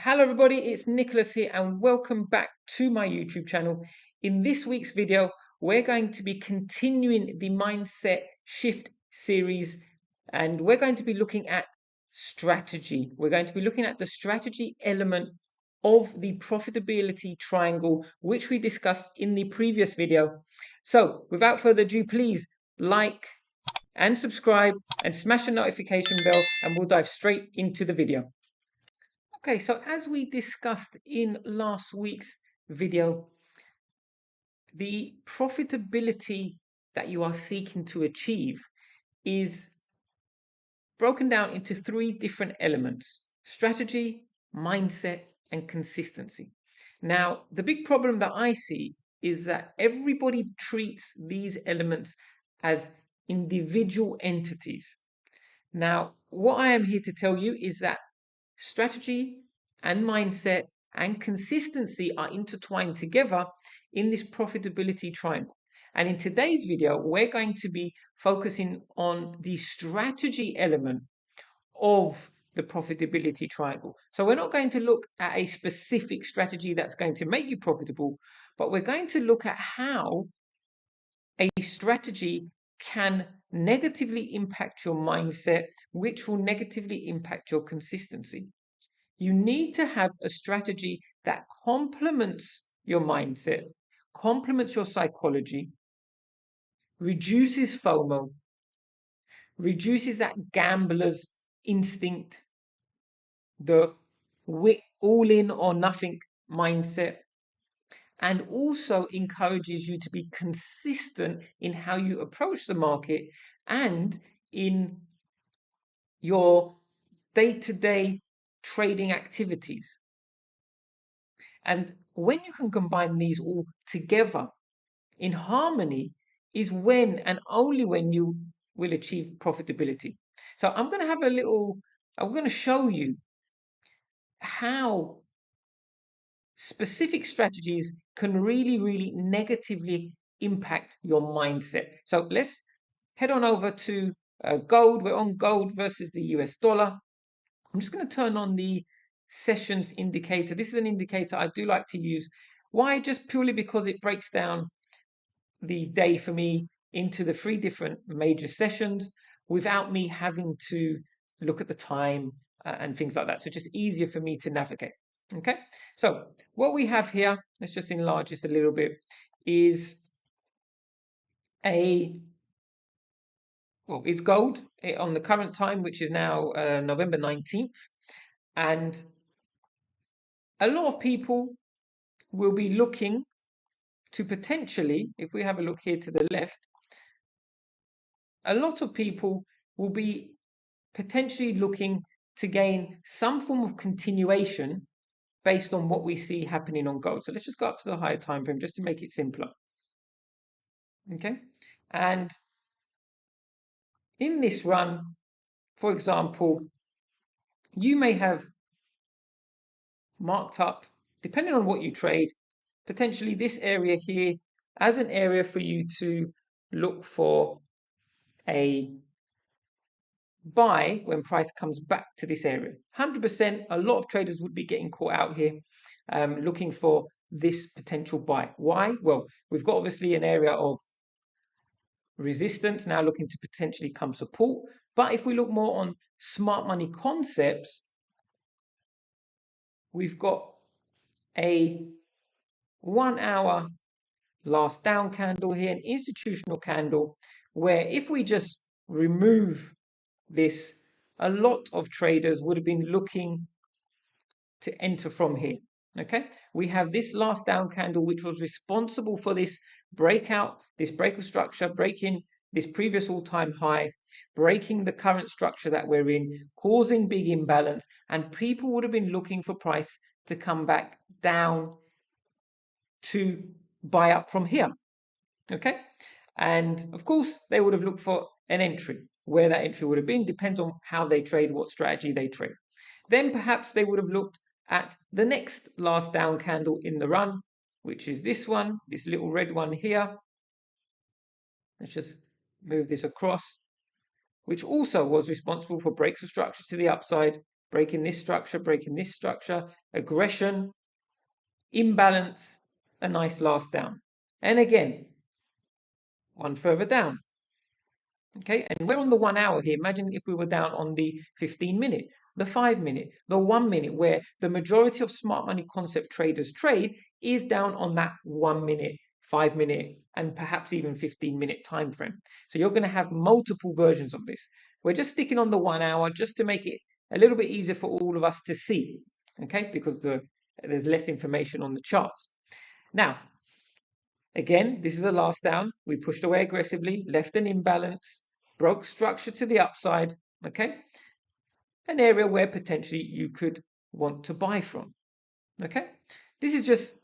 Hello everybody, it's Nicholas here and welcome back to my YouTube channel. In this week's video, we're going to be continuing the Mindset Shift series and we're going to be looking at strategy. We're going to be looking at the strategy element of the profitability triangle, which we discussed in the previous video. So without further ado, please like and subscribe and smash the notification bell and we'll dive straight into the video. Okay, so as we discussed in last week's video, the profitability that you are seeking to achieve is broken down into three different elements: strategy, mindset, and consistency. Now, the big problem that I see is that everybody treats these elements as individual entities. Now, what I am here to tell you is that strategy and mindset and consistency are intertwined together in this profitability triangle. And in today's video, we're going to be focusing on the strategy element of the profitability triangle. So we're not going to look at a specific strategy that's going to make you profitable, but we're going to look at how a strategy can negatively impact your mindset, which will negatively impact your consistency. You need to have a strategy that complements your mindset, complements your psychology, reduces FOMO, reduces that gambler's instinct, the all in or nothing mindset, and also encourages you to be consistent in how you approach the market and in your day-to-day trading activities. And when you can combine these all together in harmony is when and only when you will achieve profitability. So I'm going to show you how specific strategies can really negatively impact your mindset. So let's head on over to gold. We're on gold versus the US dollar. I'm just going to turn on the sessions indicator. This is an indicator I do like to use. Why? Just purely because it breaks down the day for me into the three different major sessions without me having to look at the time and things like that. So just easier for me to navigate. Okay, so what we have here, let's just enlarge this a little bit, is is gold on the current time, which is now November 19th. And a lot of people will be looking to potentially, if we have a look here to the left, a lot of people will be potentially looking to gain some form of continuation based on what we see happening on gold. So let's just go up to the higher time frame just to make it simpler. Okay, and in this run, for example, you may have marked up, depending on what you trade, potentially this area here as an area for you to look for a buy when price comes back to this area. 100%, a lot of traders would be getting caught out here looking for this potential buy. Why? Well, we've got obviously an area of resistance now looking to potentially come support. But if we look more on smart money concepts, we've got a 1 hour last down candle here, an institutional candle, where if we just remove this, a lot of traders would have been looking to enter from here. Okay, we have this last down candle, which was responsible for this breakout, this break of structure, breaking this previous all-time high, breaking the current structure that we're in, causing big imbalance, and people would have been looking for price to come back down to buy up from here. Okay, and of course they would have looked for an entry. Where that entry would have been depends on how they trade, what strategy they trade. Then perhaps they would have looked at the next last down candle in the run, which is this one, this little red one here. Let's just move this across, which also was responsible for breaks of structure to the upside, breaking this structure, aggression, imbalance, a nice last down. And again, one further down. Okay, and we're on the 1 hour here. Imagine if we were down on the 15-minute, the 5-minute, the 1 minute, where the majority of smart money concept traders trade is down on that 1 minute, 5-minute, and perhaps even 15-minute time frame. So you're going to have multiple versions of this. We're just sticking on the 1 hour just to make it a little bit easier for all of us to see, okay, because there's less information on the charts. Now, again, this is the last down. We pushed away aggressively, left an imbalance, broke structure to the upside, okay? An area where potentially you could want to buy from, okay? This is just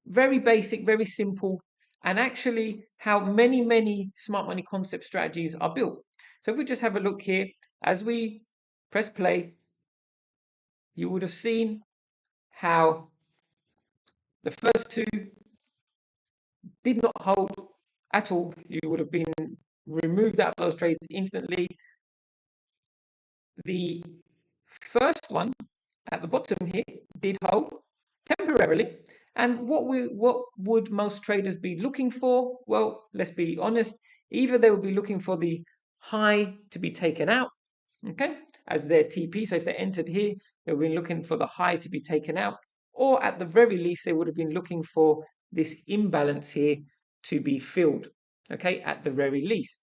very basic, very simple, and actually how many smart money concept strategies are built. So if we just have a look here, as we press play, you would have seen how the first two did not hold at all. You would have been removed out of those trades instantly. The first one at the bottom here did hold temporarily. And what would most traders be looking for? Well, let's be honest. Either they would be looking for the high to be taken out, okay, as their TP. So if they entered here, they would be looking for the high to be taken out, or at the very least, they would have been looking for this imbalance here to be filled, okay, at the very least.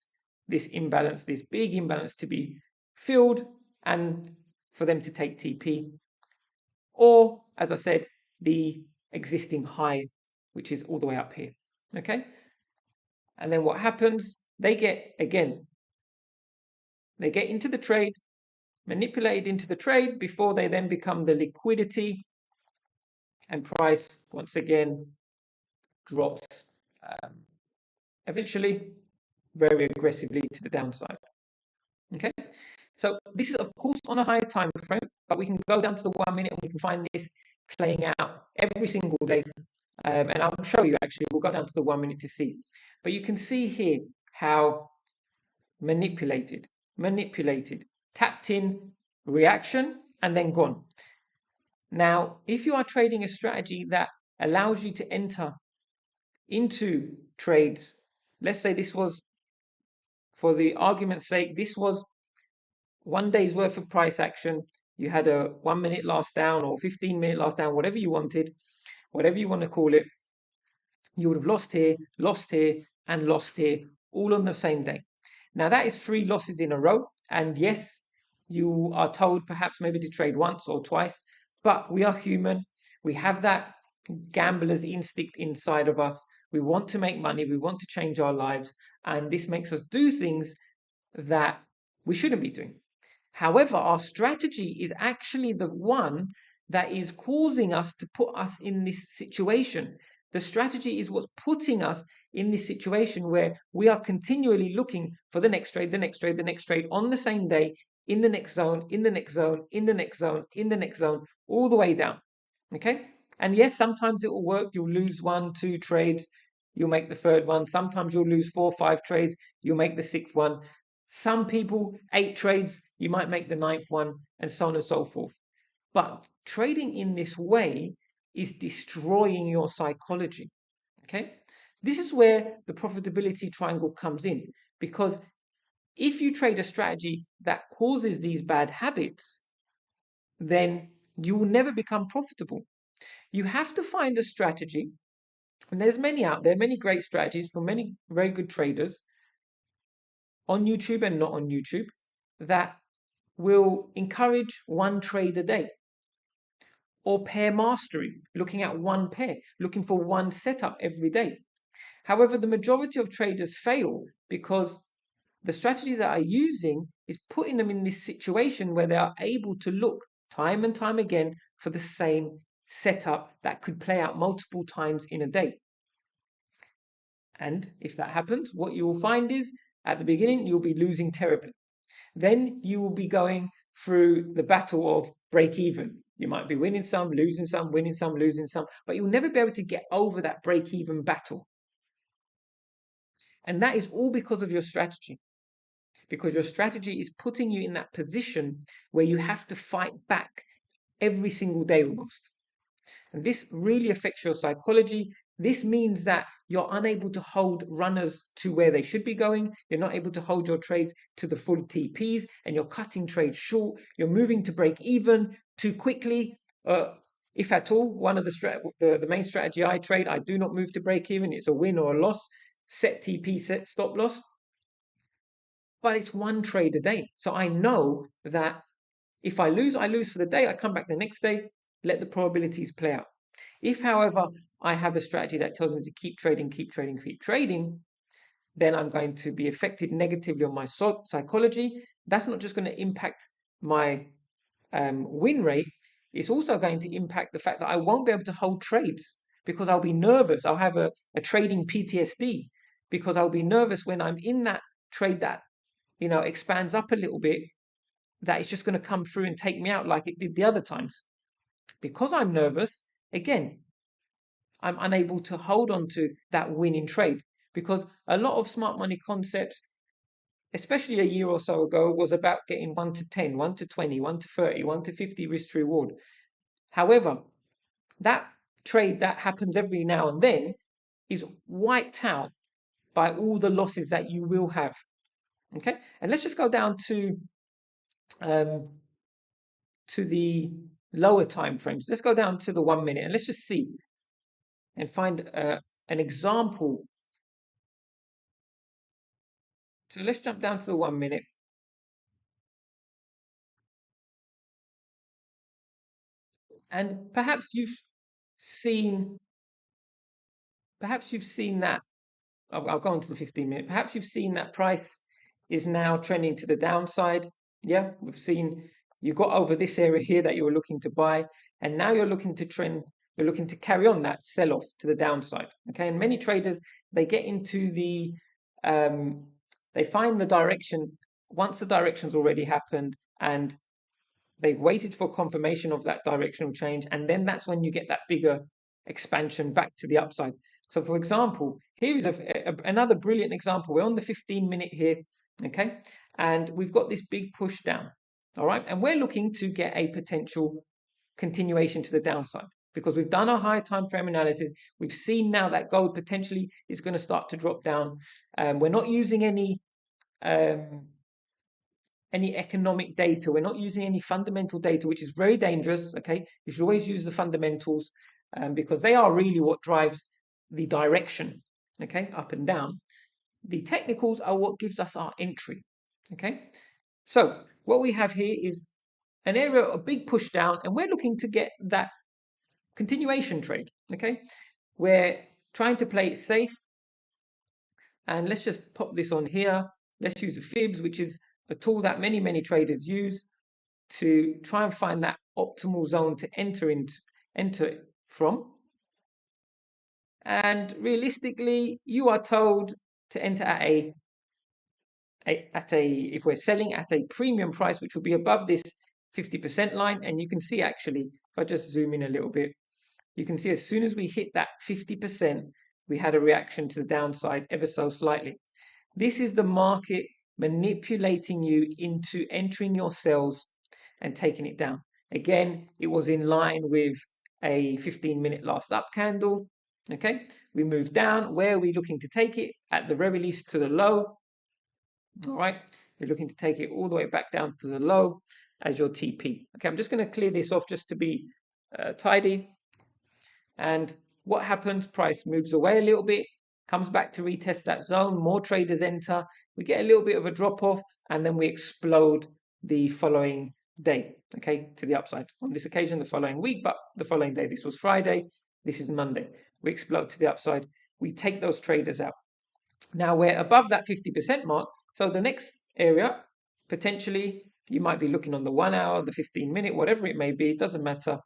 This imbalance, this big imbalance to be filled and for them to take TP. Or, as I said, the existing high, which is all the way up here, okay? And then what happens? They get into the trade, manipulated into the trade before they then become the liquidity, and price once again drops eventually very aggressively to the downside. Okay, so this is of course on a higher time frame, but we can go down to the 1 minute and we can find this playing out every single day. And I'll show you actually, we'll go down to the 1 minute to see. But you can see here how manipulated, tapped in, reaction, and then gone. Now, if you are trading a strategy that allows you to enter into trades, let's say this was, for the argument's sake, this was 1 day's worth of price action. You had a 1 minute last down or 15-minute last down, whatever you wanted, whatever you want to call it. You would have lost here, and lost here, all on the same day. Now that is 3 losses in a row. And yes, you are told perhaps maybe to trade once or twice, but we are human. We have that gambler's instinct inside of us. We want to make money. We want to change our lives. And this makes us do things that we shouldn't be doing. However, our strategy is actually the one that is causing us to put us in this situation. The strategy is what's putting us in this situation where we are continually looking for the next trade, the next trade, the next trade on the same day, in the next zone, in the next zone, in the next zone, in the next zone, all the way down. Okay? And yes, sometimes it will work. You'll lose 1, 2 trades. You'll make the third one. Sometimes you'll lose 4, 5 trades. You'll make the 6th one. Some people, 8 trades, you might make the 9th one, and so on and so forth. But trading in this way is destroying your psychology. Okay? This is where the profitability triangle comes in, because if you trade a strategy that causes these bad habits, then you will never become profitable. You have to find a strategy, and there's many out there, many great strategies from many very good traders on YouTube and not on YouTube, that will encourage 1 trade a day, or pair mastery, looking at 1 pair, looking for 1 setup every day. However, the majority of traders fail because the strategy that are using is putting them in this situation where they are able to look time and time again for the same setup that could play out multiple times in a day. And if that happens, what you will find is at the beginning, you'll be losing terribly. Then you will be going through the battle of break even. You might be winning some, losing some, winning some, losing some, but you'll never be able to get over that break even battle. And that is all because of your strategy. because your strategy is putting you in that position where you have to fight back every single day almost. And this really affects your psychology. This means that you're unable to hold runners to where they should be going. You're not able to hold your trades to the full TPs, and you're cutting trades short. You're moving to break even too quickly. If at all, one of the main strategy I trade, I do not move to break even. It's a win or a loss. Set TP, set stop loss. But it's one trade a day. So I know that if I lose for the day. I come back the next day, let the probabilities play out. If, however, I have a strategy that tells me to keep trading, keep trading, keep trading, then I'm going to be affected negatively on my psychology. That's not just going to impact my win rate. It's also going to impact the fact that I won't be able to hold trades because I'll be nervous. I'll have a trading PTSD because I'll be nervous when I'm in that trade that expands up a little bit, that it's just going to come through and take me out like it did the other times. Because I'm nervous, again, I'm unable to hold on to that winning trade, because a lot of smart money concepts, especially a year or so ago, was about getting 1 to 10, 1 to 20, 1 to 30, 1 to 50 risk to reward. However, that trade that happens every now and then is wiped out by all the losses that you will have. Okay, and let's just go down to the lower time frames. Let's go down to the 1 minute and let's just see and find an example. So let's jump down to the 1 minute. And perhaps you've seen that. I'll go on to the 15 minute. Perhaps you've seen that price is now trending to the downside. Yeah, we've seen you got over this area here that you were looking to buy, and now you're looking to carry on that sell off to the downside. Okay, and many traders, they get into they find the direction once the direction's already happened, and they've waited for confirmation of that directional change, and then that's when you get that bigger expansion back to the upside. So, for example, here is another brilliant example. We're on the 15-minute here, okay, and we've got this big push down, all right, and we're looking to get a potential continuation to the downside because we've done our high time frame analysis. We've seen now that gold potentially is going to start to drop down. We're not using any economic data. We're not using any fundamental data, which is very dangerous. Okay, you should always use the fundamentals because they are really what drives the direction. Okay, up and down. The technicals are what gives us our entry. Okay, so what we have here is an area, a big push down, and we're looking to get that continuation trade. Okay, we're trying to play it safe, and let's just pop this on here. Let's use the fibs, which is a tool that many traders use to try and find that optimal zone to enter from. And realistically, you are told to enter at if we're selling at a premium price, which will be above this 50% line. And you can see actually, if I just zoom in a little bit, you can see as soon as we hit that 50%, we had a reaction to the downside ever so slightly. This is the market manipulating you into entering your cells and taking it down. Again, it was in line with a 15-minute last up candle. Okay, we moved down. Where are we looking to take it? At the very least to the low. All right, we're looking to take it all the way back down to the low as your TP. Okay, I'm just going to clear this off just to be tidy. And what happens? Price moves away a little bit, comes back to retest that zone. More traders enter. We get a little bit of a drop off, and then we explode the following day, okay, to the upside. On this occasion, the following week, but the following day. This was Friday. This is Monday. We explode to the upside. We take those traders out. Now we're above that 50% mark. So the next area, potentially, you might be looking on the 1 hour, the 15-minute, whatever it may be. It doesn't matter.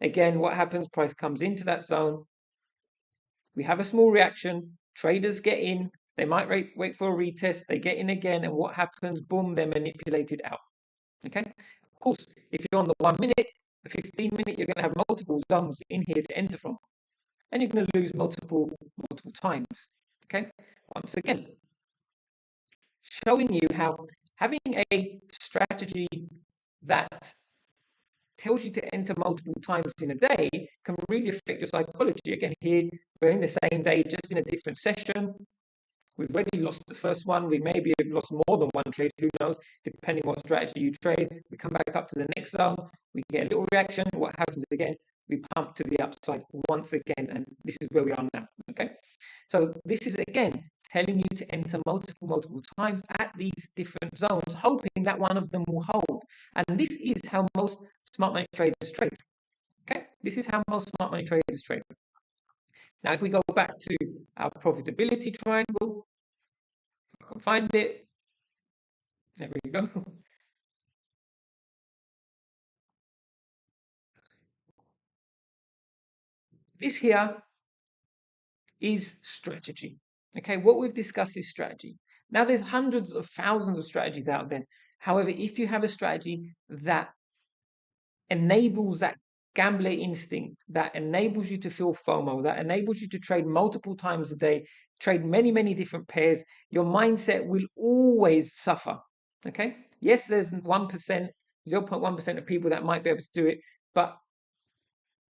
Again, what happens? Price comes into that zone. We have a small reaction. Traders get in. They might wait for a retest. They get in again. And what happens? Boom, they're manipulated out. Okay. Of course, if you're on the 1 minute, the 15-minute, you're going to have multiple zones in here to enter from. And you're going to lose multiple times. Okay. Once again, showing you how having a strategy that tells you to enter multiple times in a day can really affect your psychology. Again, here we're in the same day, just in a different session. We've already lost the first one. We maybe have lost more than one trade. Who knows? Depending what strategy you trade. We come back up to the next zone. We get a little reaction. What happens again? We pump to the upside once again. And this is where we are now. Okay. So this is again telling you to enter multiple times at these different zones, hoping that one of them will hold. And this is how most smart money traders trade. Okay. This is how most smart money traders trade. Now, if we go back to our profitability triangle, if I can find it. There we go. This here is strategy. Okay, what we've discussed is strategy. Now, there's hundreds of thousands of strategies out there. However, if you have a strategy that enables that gambler instinct, that enables you to feel FOMO, that enables you to trade multiple times a day, trade many different pairs, your mindset will always suffer. Okay, yes, there's 1%, 0.1% of people that might be able to do it, but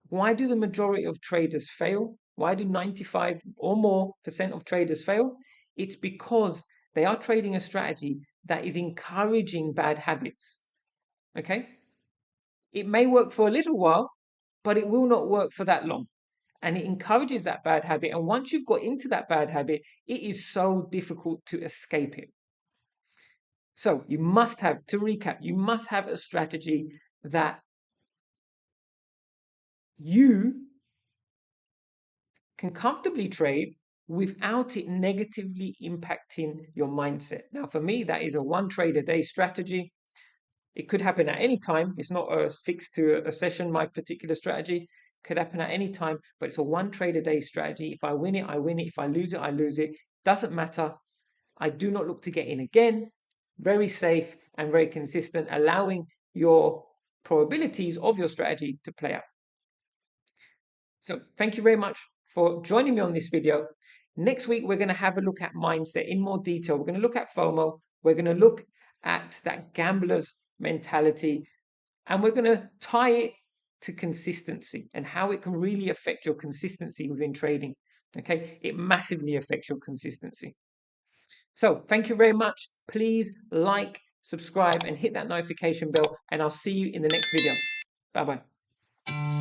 why do the majority of traders fail? Why do 95 or more percent of traders fail? It's because they are trading a strategy that is encouraging bad habits. Okay, it may work for a little while, but it will not work for that long. And it encourages that bad habit. And once you've got into that bad habit, it is so difficult to escape it. So you must have, to recap, you must have a strategy that you can comfortably trade without it negatively impacting your mindset. Now, for me, that is a one trade a day strategy. It could happen at any time. It's not fixed to a session. My particular strategy could happen at any time, but it's a one trade a day strategy. If I win it, I win it. If I lose it, I lose it. Doesn't matter. I do not look to get in again. Very safe and very consistent, allowing your probabilities of your strategy to play out. So thank you very much for joining me on this video. Next week, we're going to have a look at mindset in more detail. We're going to look at FOMO. We're going to look at that gambler's mentality, and we're going to tie it to consistency and how it can really affect your consistency within trading. Okay, it massively affects your consistency. So thank you very much. Please like, subscribe, and hit that notification bell, and I'll see you in the next video. Bye-bye.